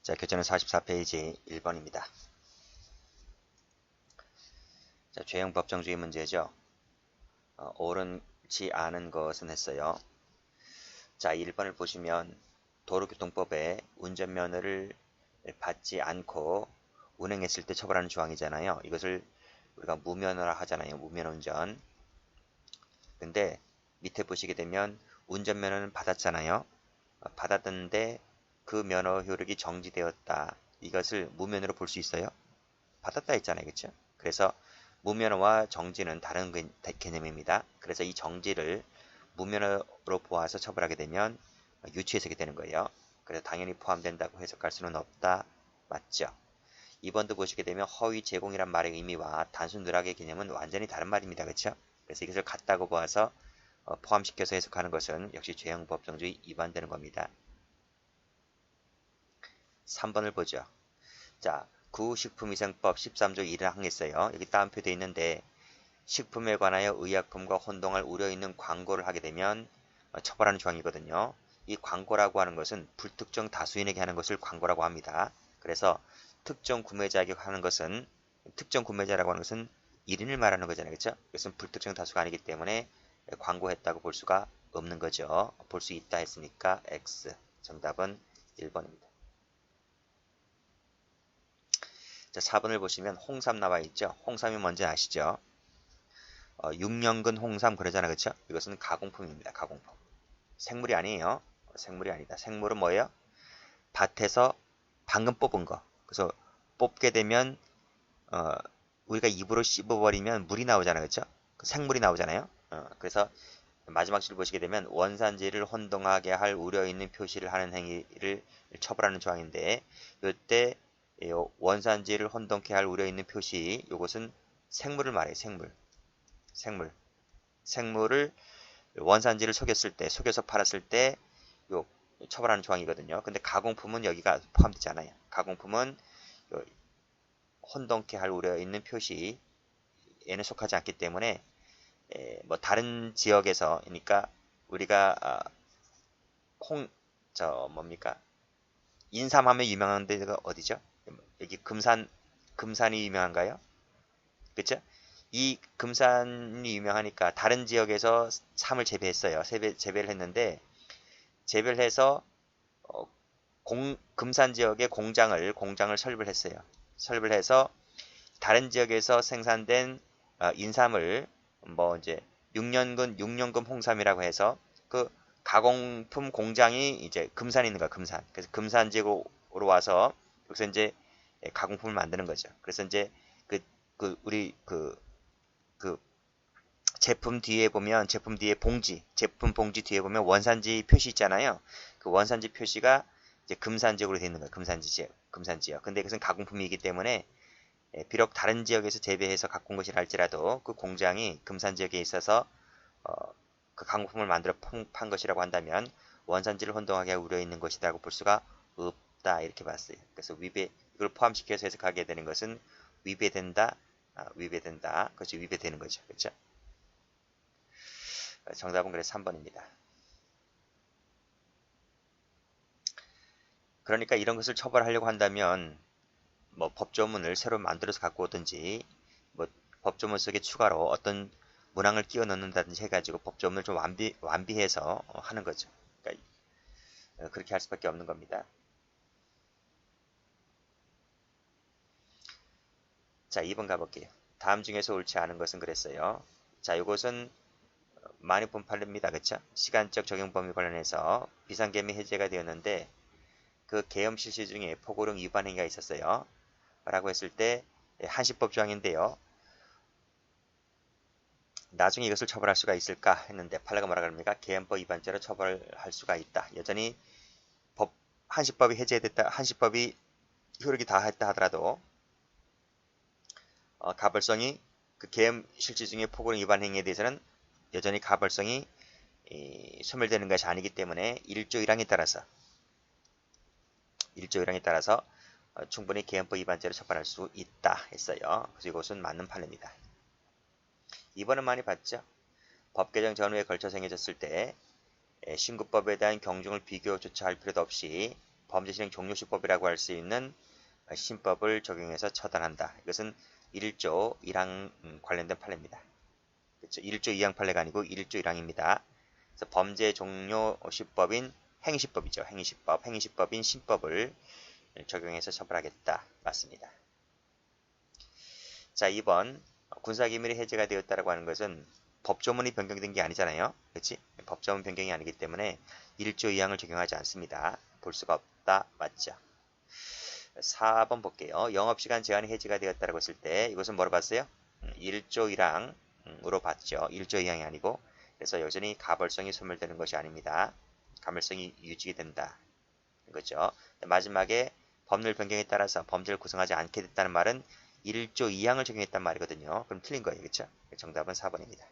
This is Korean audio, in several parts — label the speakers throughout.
Speaker 1: 자, 교재는 44페이지 1번입니다. 자, 죄형 법정주의 문제죠. 옳지 않은 것은 했어요. 자, 1번을 보시면 도로교통법에 운전면허를 받지 않고 운행했을 때 처벌하는 조항이잖아요. 이것을 우리가 무면허라 하잖아요. 무면허운전. 근데 밑에 보시게 되면 운전면허는 받았잖아요. 받았는데 그 면허 효력이 정지되었다. 이것을 무면허로 볼 수 있어요? 받았다 했잖아요. 그렇죠? 그래서 무면허와 정지는 다른 개념입니다. 그래서 이 정지를 무면허로 보아서 처벌하게 되면 유치해석이 되는 거예요. 그래서 당연히 포함된다고 해석할 수는 없다. 맞죠? 2번도 보시게 되면 허위 제공이란 말의 의미와 단순 누락의 개념은 완전히 다른 말입니다. 그렇죠? 그래서 이것을 같다고 보아서 포함시켜서 해석하는 것은 역시 죄형 법정주의 위반되는 겁니다. 3번을 보죠. 자, 구식품위생법 13조 1을 항했어요. 여기 따옴표 되어 있는데 식품에 관하여 의약품과 혼동할 우려 있는 광고를 하게 되면 처벌하는 조항이거든요. 이 광고라고 하는 것은 불특정 다수인에게 하는 것을 광고라고 합니다. 그래서 특정 구매자에게 하는 것은 특정 구매자라고 하는 것은 1인을 말하는 거잖아요. 그렇죠? 이것은 불특정 다수가 아니기 때문에 광고했다고 볼 수가 없는 거죠. 볼 수 있다 했으니까 X. 정답은 1번입니다. 자, 4번을 보시면 홍삼 나와 있죠. 홍삼이 뭔지 아시죠? 6년근 홍삼 그러잖아요. 그렇죠? 이것은 가공품입니다. 가공품. 생물이 아니에요. 생물이 아니다. 생물은 뭐예요? 밭에서 방금 뽑은 거. 그래서 뽑게 되면 우리가 입으로 씹어버리면 물이 나오잖아요. 그렇죠? 생물이 나오잖아요. 그래서 마지막 줄 보시게 되면 원산지를 혼동하게 할 우려 있는 표시를 하는 행위를 처벌하는 조항인데 이때 원산지를 혼동케 할 우려 있는 표시 이것은 생물을 말해요. 생물을 원산지를 속였을 때 속여서 팔았을 때 요 처벌하는 조항이거든요. 근데 가공품은 여기가 포함되지 않아요. 가공품은 혼동케 할 우려 있는 표시에는 속하지 않기 때문에 뭐 다른 지역에서 그러니까 우리가 뭡니까 인삼하면 유명한 데가 어디죠? 여기 금산이 유명한가요? 그쵸? 이 금산이 유명하니까 다른 지역에서 삼을 재배했어요. 재배를 했는데 재배를 해서 금산 지역의 공장을 설립을 했어요. 설립을 해서 다른 지역에서 생산된 인삼을 뭐 이제 6년금 홍삼이라고 해서 그 가공품 공장이 이제 금산에 있는 거야. 금산. 그래서 금산 지역으로 와서 여기서 이제 가공품을 만드는 거죠. 그래서 이제 우리 그 제품 뒤에 보면 제품 봉지 뒤에 보면 원산지 표시 있잖아요. 그 원산지 표시가 이제 금산 지역으로 되어 있는 거예요. 금산 지역. 근데 이것은 가공품이기 때문에 비록 다른 지역에서 재배해서 갖고 온 것이라 할지라도 그 공장이 금산 지역에 있어서 그 가공품을 만들어 판 것이라고 한다면 원산지를 혼동하게 할 우려 있는 것이라고 볼 수가 없다 이렇게 봤어요. 그래서 이걸 포함시켜서 해석하게 되는 것은 위배된다, 그것이 위배되는 거죠. 그렇죠? 정답은 그래서 3번입니다. 그러니까 이런 것을 처벌하려고 한다면 뭐 법조문을 새로 만들어서 갖고 오든지 뭐 법조문 속에 추가로 어떤 문항을 끼워 넣는다든지 해가지고 법조문을 좀 완비해서 하는 거죠. 그러니까 그렇게 할 수밖에 없는 겁니다. 자, 2번 가볼게요. 다음 중에서 옳지 않은 것은 그랬어요. 자, 이것은 많이 본 판례입니다. 그쵸? 시간적 적용 범위 관련해서 비상계엄이 해제가 되었는데 그 계엄 실시 중에 포고령 위반 행위가 있었어요. 라고 했을 때 한시법 조항인데요. 나중에 이것을 처벌할 수가 있을까 했는데 판례가 뭐라 그럽니까? 계엄법 위반죄로 처벌할 수가 있다. 여전히 한시법이 해제됐다. 한시법이 효력이 다했다 하더라도 가벌성이 그 계엄 실시 중에 포고령 위반 행위에 대해서는 여전히 가벌성이 소멸되는 것이 아니기 때문에 1조 1항에 따라서 충분히 계엄법 위반죄로 처벌할 수 있다 했어요. 그래서 이것은 맞는 판례입니다. 2번은 많이 봤죠. 법 개정 전후에 걸쳐 행해졌을 때 신고법에 대한 경중을 비교조차 할 필요도 없이 범죄 실행 종료시법이라고 할 수 있는 신법을 적용해서 처단한다. 이것은 1조 1항 관련된 판례입니다. 그렇죠? 1조 2항 판례가 아니고 1조 1항입니다. 그래서 범죄 종료시법인 행위시법이죠. 행위시법인 신법을 적용해서 처벌하겠다. 맞습니다. 자, 2번 군사기밀이 해제가 되었다라고 하는 것은 법조문이 변경된 게 아니잖아요. 그렇지? 법조문 변경이 아니기 때문에 1조 2항을 적용하지 않습니다. 볼 수가 없다. 맞죠? 4번 볼게요. 영업시간 제한이 해제가 되었다고 했을 때 이것은 뭐로 봤어요? 1조 1항으로 봤죠. 1조 2항이 아니고. 그래서 여전히 가벌성이 소멸되는 것이 아닙니다. 가벌성이 유지된다. 거죠. 마지막에 법률 변경에 따라서 범죄를 구성하지 않게 됐다는 말은 1조 2항을 적용했단 말이거든요. 그럼 틀린 거예요. 그렇죠? 정답은 4번입니다.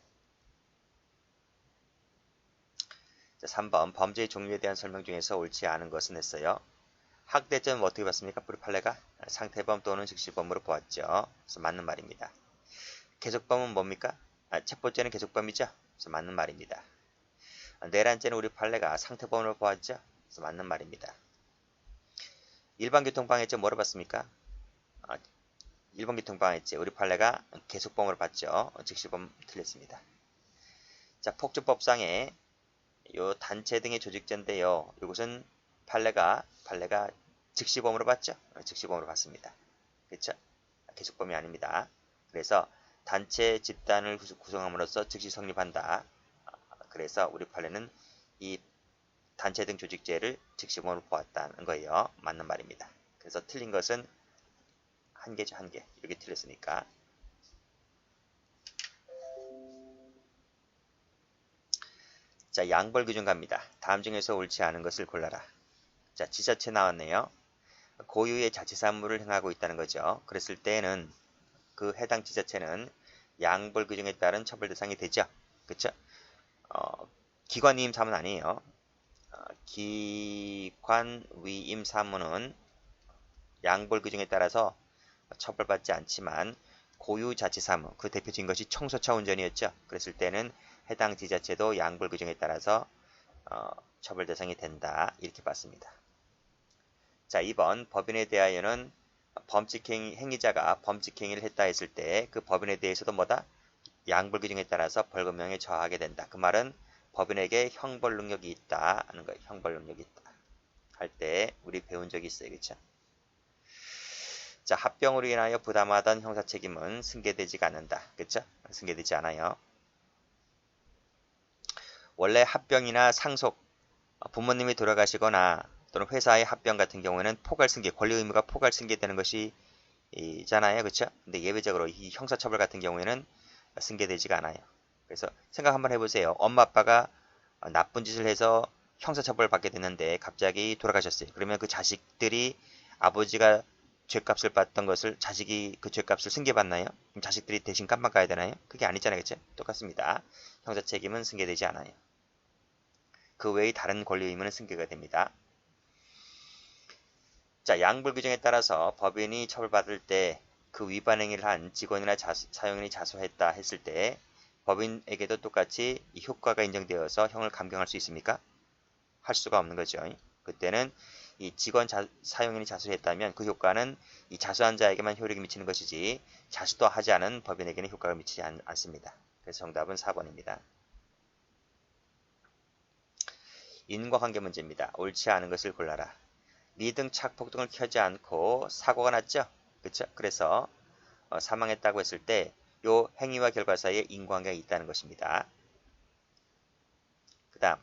Speaker 1: 자, 3번 범죄의 종류에 대한 설명 중에서 옳지 않은 것은 했어요. 학대죄는 어떻게 봤습니까? 우리 판례가 상태범 또는 즉시범으로 보았죠. 그래서 맞는 말입니다. 계속범은 뭡니까? 첩보죄는 계속범이죠. 그래서 맞는 말입니다. 내란죄는 우리 판례가 상태범으로 보았죠. 그래서 맞는 말입니다. 일반교통방해죄 뭐로 봤습니까? 일반교통방해죄 우리 판례가 계속범으로 봤죠. 즉시범 틀렸습니다. 자, 폭주법상의 요 단체 등의 조직죄인데요. 이것은 판례가 즉시범으로 봤죠. 즉시범으로 봤습니다. 그렇죠? 계속범이 아닙니다. 그래서 단체 집단을 구성함으로써 즉시 성립한다. 그래서 우리 판례는 이 단체 등 조직죄를 즉시범으로 보았다는 거예요. 맞는 말입니다. 그래서 틀린 것은 한 개죠. 한 개. 이렇게 틀렸으니까. 자, 양벌 규정 갑니다. 다음 중에서 옳지 않은 것을 골라라. 자, 지자체 나왔네요. 고유의 자치사무를 행하고 있다는 거죠. 그랬을 때는 그 해당 지자체는 양벌 규정에 따른 처벌 대상이 되죠. 그쵸? 기관 위임 사무는 아니에요. 기관 위임 사무는 양벌 규정에 따라서 처벌받지 않지만 고유자치사무, 그 대표적인 것이 청소차 운전이었죠. 그랬을 때는 해당 지자체도 양벌 규정에 따라서 처벌 대상이 된다. 이렇게 봤습니다. 자, 2번 법인에 대하여는 행위자가 범칙행위를 했다 했을 때 그 법인에 대해서도 뭐다? 양벌 규정에 따라서 벌금형에 처하게 된다. 그 말은 법인에게 형벌 능력이 있다 하는 거예요. 형벌 능력이 있다 할 때 우리 배운 적이 있어요. 그렇죠? 자, 합병으로 인하여 부담하던 형사책임은 승계되지가 않는다. 그렇죠? 승계되지 않아요. 원래 합병이나 상속, 부모님이 돌아가시거나 또는 회사의 합병 같은 경우에는 포괄승계, 권리 의무가 포괄승계되는 것이 잖아요. 그렇죠? 근데 예외적으로 이 형사처벌 같은 경우에는 승계되지가 않아요. 그래서 생각 한번 해보세요. 엄마 아빠가 나쁜 짓을 해서 형사처벌을 받게 됐는데 갑자기 돌아가셨어요. 그러면 그 자식들이 아버지가 죄값을 받던 것을 자식이 그 죄값을 승계받나요? 그럼 자식들이 대신 깜빡 가야 되나요? 그게 아니잖아요. 그렇죠? 똑같습니다. 형사 책임은 승계되지 않아요. 그 외의 다른 권리 의무는 승계가 됩니다. 자, 양벌 규정에 따라서 법인이 처벌받을 때 그 위반 행위를 한 직원이나 사용인이 자수했다 했을 때 법인에게도 똑같이 이 효과가 인정되어서 형을 감경할 수 있습니까? 할 수가 없는 거죠. 그때는 이 직원 사용인이 자수했다면 그 효과는 이 자수한 자에게만 효력이 미치는 것이지 자수도 하지 않은 법인에게는 효과가 미치지 않습니다. 그래서 정답은 4번입니다. 인과관계 문제입니다. 옳지 않은 것을 골라라. 미등 착폭등을 켜지 않고 사고가 났죠. 그렇죠? 그래서 사망했다고 했을 때 요 행위와 결과 사이에 인과관계가 있다는 것입니다. 그 다음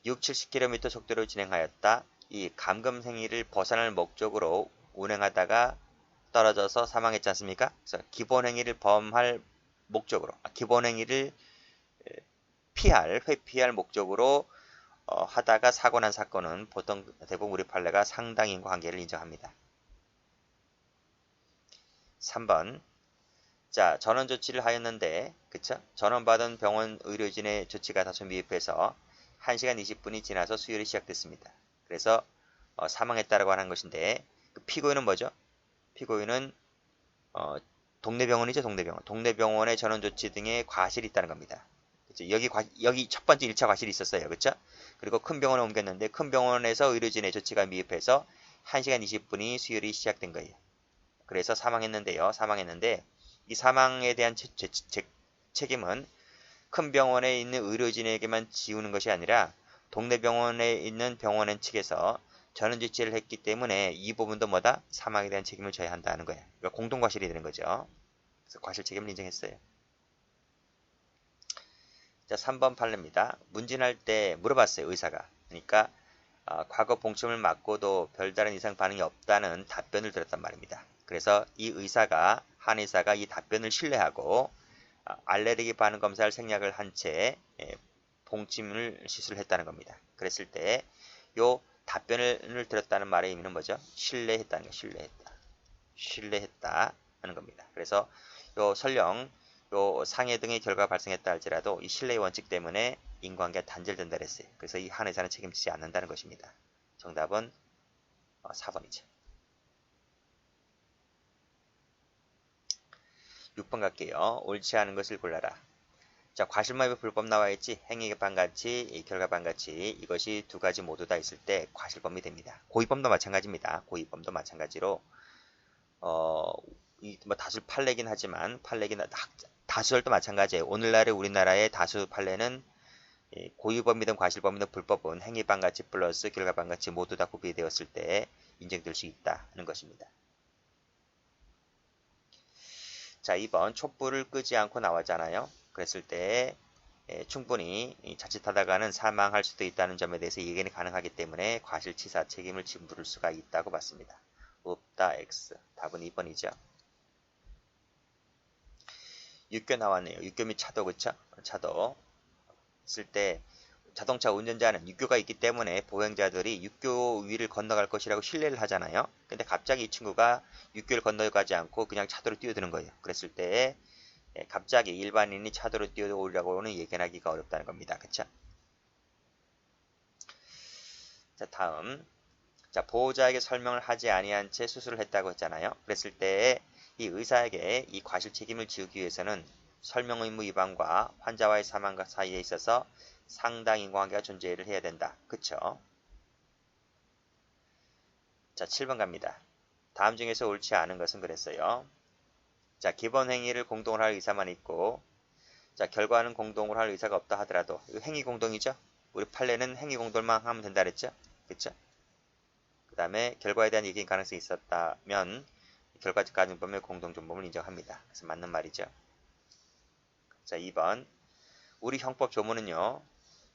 Speaker 1: 6, 70km 속도로 진행하였다. 이 감금 행위를 벗어날 목적으로 운행하다가 떨어져서 사망했지 않습니까? 그래서 기본 행위를 범할 목적으로, 기본 행위를 회피할 목적으로 하다가 사고 난 사건은 보통 대부분 우리 판례가 상당 인과관계를 인정합니다. 3번. 자, 전원 조치를 하였는데, 그쵸? 전원받은 병원 의료진의 조치가 다소 미흡해서 1시간 20분이 지나서 수혈이 시작됐습니다. 그래서 사망했다라고 하는 것인데, 그 피고인은 뭐죠? 피고인은 동네 병원이죠, 동네 병원. 동네 병원의 전원 조치 등의 과실이 있다는 겁니다. 그쵸? 여기 첫 번째 1차 과실이 있었어요. 그쵸? 그리고 큰 병원에 옮겼는데 큰 병원에서 의료진의 조치가 미흡해서 1시간 20분이 수혈이 시작된 거예요. 그래서 사망했는데 이 사망에 대한 책임은 큰 병원에 있는 의료진에게만 지우는 것이 아니라 동네 병원에 있는 병원원 측에서 전원 조치를 했기 때문에 이 부분도 뭐다? 사망에 대한 책임을 져야 한다는 거예요. 그러니까 공동과실이 되는 거죠. 그래서 과실 책임을 인정했어요. 자, 3번 판례입니다. 문진할 때 물어봤어요, 의사가. 그러니까 과거 봉침을 맞고도 별다른 이상 반응이 없다는 답변을 들었단 말입니다. 그래서 이 의사가, 한 의사가 이 답변을 신뢰하고 알레르기 반응 검사를 생략을 한 채 봉침을 시술했다는 겁니다. 그랬을 때 요 답변을 들었다는 말의 의미는 뭐죠? 신뢰했다는 거, 신뢰했다 하는 겁니다. 그래서 요 설령 요 상해 등의 결과가 발생했다 할지라도 이 신뢰의 원칙 때문에 인과관계가 단절된다 그랬어요. 그래서 이 한 의사는 책임지지 않는다는 것입니다. 정답은 4번이죠. 6번 갈게요. 옳지 않은 것을 골라라. 자, 과실마비 불법 나와있지. 행위반가치, 결과반가치 이것이 두 가지 모두 다 있을 때 과실범이 됩니다. 고의범도 마찬가지입니다. 고의범도 마찬가지로 뭐 다수 판례긴 하지만 다수설도 마찬가지예요. 오늘날의 우리나라의 다수 판례는 고의범이든 과실범이든 불법은 행위반가치 플러스 결과반가치 모두 다 구비되었을 때 인정될 수 있다는 것입니다. 자, 2번 촛불을 끄지 않고 나왔잖아요. 그랬을 때 충분히 자칫하다가는 사망할 수도 있다는 점에 대해서 예견이 가능하기 때문에 과실치사 책임을 물을 수가 있다고 봤습니다. 없다 X. 답은 2번이죠. 육교 나왔네요. 육교 및 차도, 그쵸? 차도 쓸 때 자동차 운전자는 육교가 있기 때문에 보행자들이 육교 위를 건너갈 것이라고 신뢰를 하잖아요. 근데 갑자기 이 친구가 육교를 건너가지 않고 그냥 차도로 뛰어드는 거예요. 그랬을 때 갑자기 일반인이 차도로 뛰어오려고는 예견하기가 어렵다는 겁니다. 그쵸? 자, 다음. 자, 보호자에게 설명을 하지 아니한 채 수술을 했다고 했잖아요. 그랬을 때 이 의사에게 이 과실 책임을 지우기 위해서는 설명 의무 위반과 환자와의 사망 사이에 있어서 상당 인과관계가 존재를 해야 된다. 그쵸? 자, 7번 갑니다. 다음 중에서 옳지 않은 것은 그랬어요. 자, 기본 행위를 공동으로 할 의사만 있고, 자, 결과는 공동으로 할 의사가 없다 하더라도, 이거 행위 공동이죠? 우리 판례는 행위 공동만 하면 된다 그랬죠? 그쵸? 그 다음에 결과에 대한 이익인 가능성이 있었다면, 결과적 가중범의 공동존범을 인정합니다. 그래서 맞는 말이죠. 자, 2번. 우리 형법 조문은요,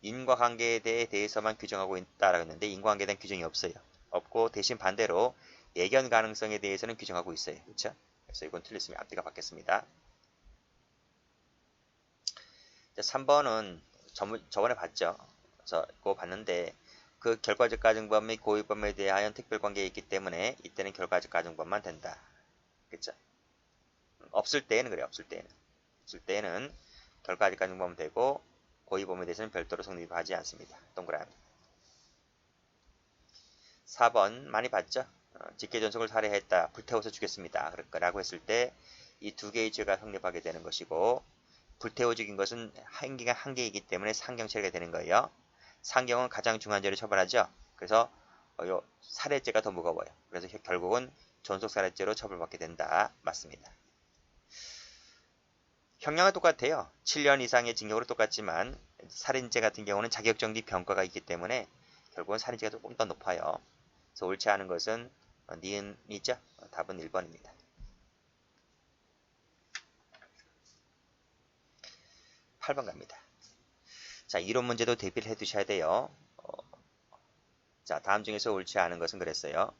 Speaker 1: 인과관계에 대해서만 규정하고 있다라고 했는데, 인과관계에 대한 규정이 없어요. 없고, 대신 반대로 예견 가능성에 대해서는 규정하고 있어요. 그쵸? 그래서 이건 틀렸으면 앞뒤가 바뀌었습니다. 자, 3번은 저번에 봤죠. 그거 봤는데 그 결과적 가중법 및 고의범에 대하여 특별관계가 있기 때문에 이때는 결과적 가중법만 된다. 그쵸? 없을 때에는 그래. 없을 때에는 결과적 가중법은 되고 고의범에 대해서는 별도로 성립하지 않습니다. 동그라미. 4번 많이 봤죠? 직계전속을 살해했다. 불태워서 죽였습니다. 라고 했을 때 이 두 개의 죄가 성립하게 되는 것이고 불태워 죽인 것은 행기가 한 개이기 때문에 상경 처리가 되는 거예요. 상경은 가장 중한 죄를 처벌하죠. 그래서 요 살해죄가 더 무거워요. 그래서 결국은 전속살해죄로 처벌받게 된다. 맞습니다. 형량은 똑같아요. 7년 이상의 징역으로 똑같지만 살인죄 같은 경우는 자격정지 병과가 있기 때문에 결국은 살인죄가 조금 더 높아요. 그래서 옳지 않은 것은 니은이죠. 답은 1번입니다. 8번 갑니다. 자, 이론 문제도 대비를 해 두셔야 돼요. 자, 다음 중에서 옳지 않은 것은 그랬어요.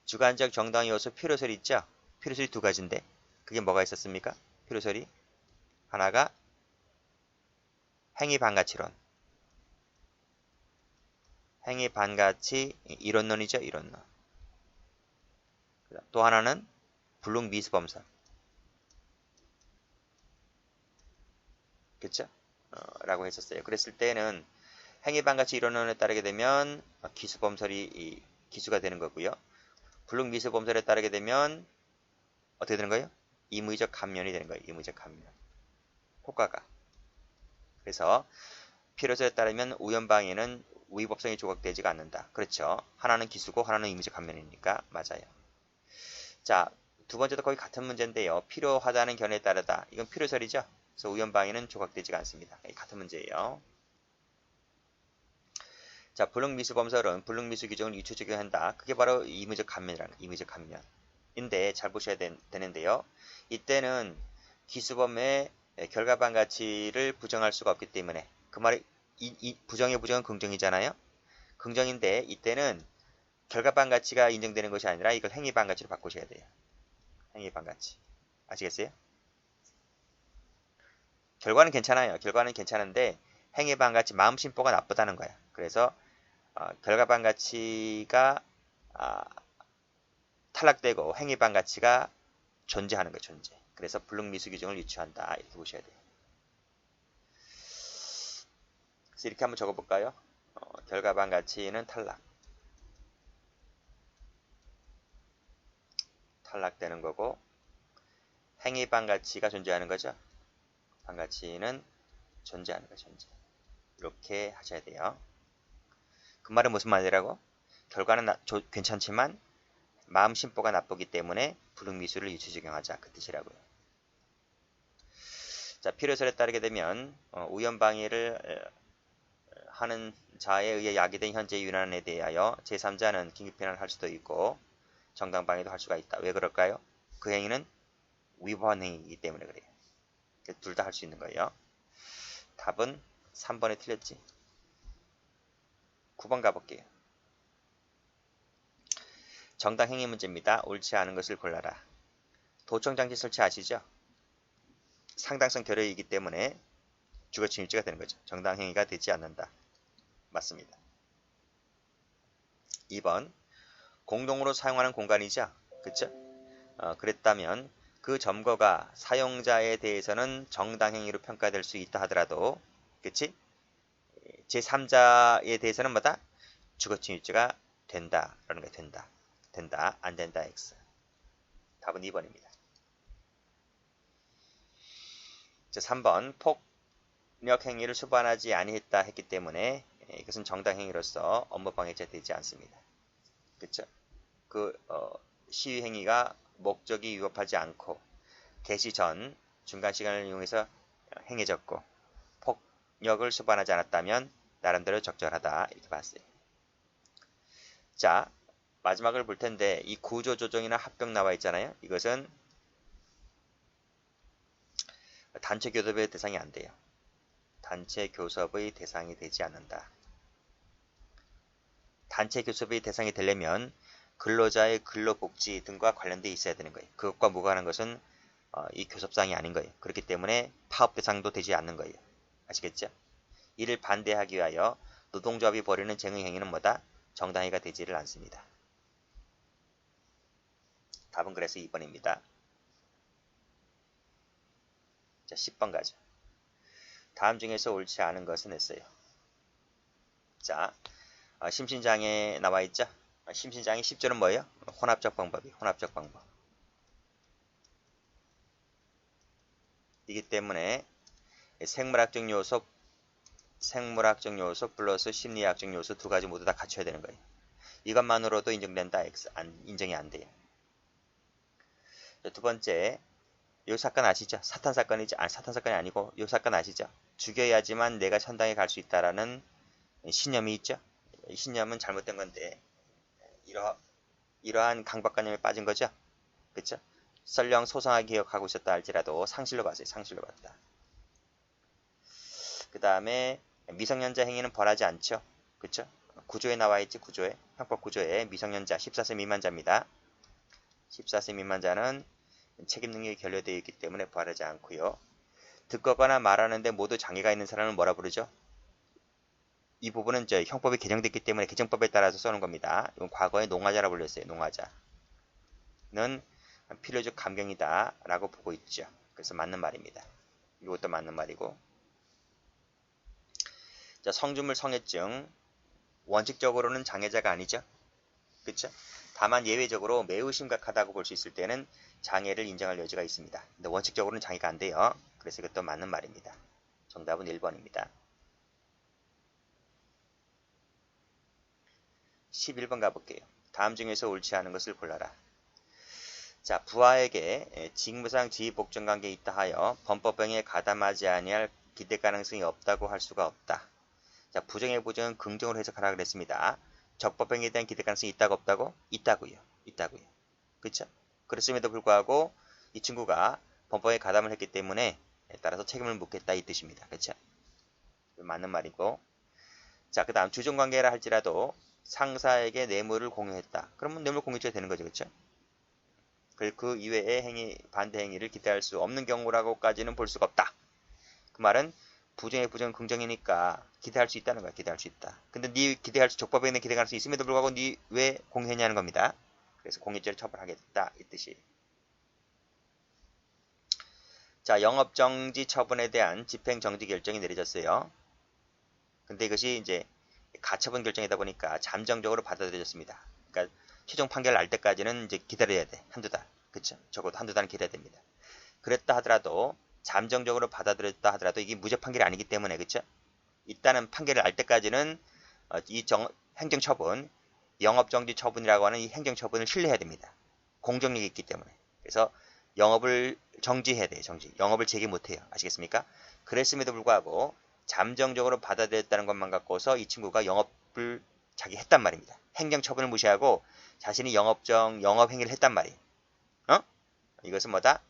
Speaker 1: 주관적 정당 요소 필요설이 있죠? 필요설이 두 가지인데 그게 뭐가 있었습니까? 필요설이 하나가 행위 반가치론, 행위 반가치 이론론이죠. 이론론. 또 하나는 불능 미수범설. 그쵸? 라고 했었어요. 그랬을 때는 행위 반가치 이론론에 따르게 되면 기수범설이 기수가 되는 거고요. 불능 미수범설에 따르게 되면 어떻게 되는 거예요? 임의적 감면이 되는 거예요. 임의적 감면. 효과가. 그래서 필요서에 따르면 우연방해는 위법성이 조각되지가 않는다. 그렇죠. 하나는 기수고 하나는 이미지 감면이니까 맞아요. 자, 두 번째도 거의 같은 문제인데요. 필요하다는 견해에 따르다. 이건 필요설이죠. 그래서 우연방해는 조각되지가 않습니다. 같은 문제예요. 자, 불능미수 범설은 불능미수 규정을 유추 적용한다. 그게 바로 이미지 감면이라는 이미지 감면인데 잘 보셔야 되는데요. 이때는 기수범의 결과반 가치를 부정할 수가 없기 때문에 그 말이 이 부정의 부정은 긍정이잖아요. 긍정인데 이때는 결과반 가치가 인정되는 것이 아니라 이걸 행위반 가치로 바꾸셔야 돼요. 행위반 가치. 아시겠어요? 결과는 괜찮아요. 결과는 괜찮은데 행위반 가치 마음 심보가 나쁘다는 거야. 그래서 결과반 가치가 탈락되고 행위반 가치가 존재하는 거예요. 존재. 그래서 불능미수 규정을 유추한다. 이렇게 보셔야 돼요. 그래서 이렇게 한번 적어볼까요? 결과반 가치는 탈락되는 거고 행위반 가치가 존재하는 거죠. 반 가치는 존재하는 거죠. 존재. 이렇게 하셔야 돼요. 그 말은 무슨 말이라고? 결과는 괜찮지만 마음 심보가 나쁘기 때문에 불응미수를 유추 적용하자. 그 뜻이라고요. 자, 필요설에 따르게 되면 우연방해를 하는 자에 의해 야기된 현재 유난에 대하여 제3자는 긴급피난을 할 수도 있고 정당방해도 할 수가 있다. 왜 그럴까요? 그 행위는 위법한 행위이기 때문에 그래요. 둘 다 할 수 있는 거예요. 답은 3번에 틀렸지. 9번 가볼게요. 정당행위 문제입니다. 옳지 않은 것을 골라라. 도청장치 설치 아시죠? 상당성 결여이기 때문에 주거침입죄가 되는 거죠. 정당행위가 되지 않는다. 맞습니다. 2번 공동으로 사용하는 공간이죠. 그쵸? 그랬다면 그 점거가 사용자에 대해서는 정당행위로 평가될 수 있다 하더라도 그치? 제3자에 대해서는 뭐다? 주거침입죄가 된다라는 게 된다 안 된다 X. 답은 2번입니다. 자, 3번 폭력 행위를 수반하지 아니했다 했기 때문에 이것은 정당 행위로서 업무 방해죄 되지 않습니다. 그렇죠? 시위 행위가 목적이 위법하지 않고 개시 전 중간 시간을 이용해서 행해졌고 폭력을 수반하지 않았다면 나름대로 적절하다 이렇게 봤어요. 자, 마지막을 볼 텐데 이 구조조정이나 합병 나와 있잖아요. 이것은 단체 교섭의 대상이 안 돼요. 단체 교섭의 대상이 되지 않는다. 단체 교섭의 대상이 되려면 근로자의 근로복지 등과 관련돼 있어야 되는 거예요. 그것과 무관한 것은 이 교섭상이 아닌 거예요. 그렇기 때문에 파업 대상도 되지 않는 거예요. 아시겠죠? 이를 반대하기 위하여 노동조합이 벌이는 쟁의행위는 뭐다? 정당행위가 되지를 않습니다. 답은 그래서 2번입니다. 자, 10번 가죠. 다음 중에서 옳지 않은 것은 했어요. 자, 심신장애 나와 있죠? 심신장애 10조는 뭐예요? 혼합적 방법이 혼합적 방법. 이기 때문에 생물학적 요소 플러스 심리학적 요소 두 가지 모두 다 갖춰야 되는 거예요. 이것만으로도 인정된다 X. 인정이 안 돼요. 두 번째, 요 사건 아시죠? 사탄 사건이죠? 아니, 사탄 사건이 아니고 요 사건 아시죠? 죽여야지만 내가 천당에 갈 수 있다라는 신념이 있죠? 신념은 잘못된 건데 이러한 강박관념에 빠진 거죠? 그쵸? 설령 소상하게 기억하고 있었다 할지라도 상실로 봤어요. 상실로 봤다. 그 다음에 미성년자 행위는 벌하지 않죠? 그쵸? 구조에 나와 있지. 구조에 형법 구조에 미성년자 14세 미만자입니다. 14세 미만자는 책임 능력이 결여되어 있기 때문에 벌하지 않고요. 듣거나 말하는데 모두 장애가 있는 사람은 뭐라 부르죠? 이 부분은 이제 형법이 개정됐기 때문에 개정법에 따라서 써는 겁니다. 이건 과거에 농화자라 불렸어요. 농화자는 필요적 감경이다 라고 보고 있죠. 그래서 맞는 말입니다. 이것도 맞는 말이고. 자, 성주물 성애증 원칙적으로는 장애자가 아니죠. 그쵸? 다만 예외적으로 매우 심각하다고 볼 수 있을 때는 장애를 인정할 여지가 있습니다. 근데 원칙적으로는 장애가 안 돼요. 그래서 이것도 맞는 말입니다. 정답은 1번입니다. 11번 가볼게요. 다음 중에서 옳지 않은 것을 골라라. 자, 부하에게 직무상 지휘복종관계에 있다 하여 범법행위에 가담하지 아니할 기대 가능성이 없다고 할 수가 없다. 자, 부정의 부정은 긍정으로 해석하라 그랬습니다. 적법행위에 대한 기대 가능성이 있다고 없다고? 있다고요. 있다고요. 그렇죠? 그렇음에도 불구하고 이 친구가 범법에 가담을 했기 때문에 따라서 책임을 묻겠다 이 뜻입니다. 그렇죠? 맞는 말이고. 자, 그 다음 주종관계라 할지라도 상사에게 뇌물을 공유했다. 그러면 뇌물 공유죄 되는 거죠. 그렇죠? 그 이외의 행위, 반대 행위를 기대할 수 없는 경우라고까지는 볼 수가 없다. 그 말은 부정의 부정은 긍정이니까 기대할 수 있다는 거야. 기대할 수 있다. 근데 네 기대할 수 적법에 있는 기대할 수 있음에도 불구하고 네 왜 공유했냐는 겁니다. 그래서 공유죄를 처벌하겠다 이 뜻이. 자, 영업정지 처분에 대한 집행정지 결정이 내려졌어요. 근데 이것이 이제 가처분 결정이다 보니까 잠정적으로 받아들여졌습니다. 그러니까 최종 판결 날 때까지는 이제 기다려야 돼. 한두 달. 그쵸? 적어도 한두 달은 기다려야 됩니다. 그랬다 하더라도 잠정적으로 받아들였다 하더라도 이게 무죄 판결이 아니기 때문에 그쵸? 일단은 판결을 날 때까지는 이 행정처분, 영업정지 처분이라고 하는 이 행정처분을 신뢰해야 됩니다. 공정력이 있기 때문에. 그래서 영업을 정지해야 돼요. 정지. 영업을 재개 못해요. 아시겠습니까? 그랬음에도 불구하고 잠정적으로 받아들였다는 것만 갖고서 이 친구가 영업을 자기 했단 말입니다. 행정처분을 무시하고 자신이 영업행위를 했단 말이에요. 이것은 뭐다?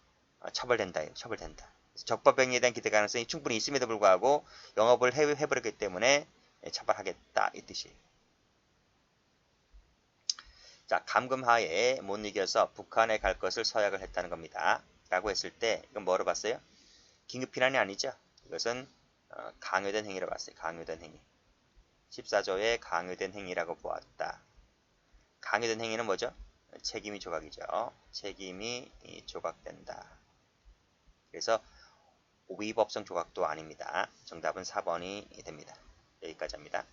Speaker 1: 처벌된다예요. 처벌된다. 적법행위에 대한 기대 가능성이 충분히 있음에도 불구하고 영업을 해버렸기 때문에 처벌하겠다 이 뜻이에요. 자, 감금하에 못 이겨서 북한에 갈 것을 서약을 했다는 겁니다. 라고 했을 때 이건 뭐로 봤어요? 긴급피난이 아니죠. 이것은 강요된 행위로 봤어요. 강요된 행위. 14조에 강요된 행위라고 보았다. 강요된 행위는 뭐죠? 책임이 조각이죠. 책임이 조각된다. 그래서 위법성 조각도 아닙니다. 정답은 4번이 됩니다. 여기까지 합니다.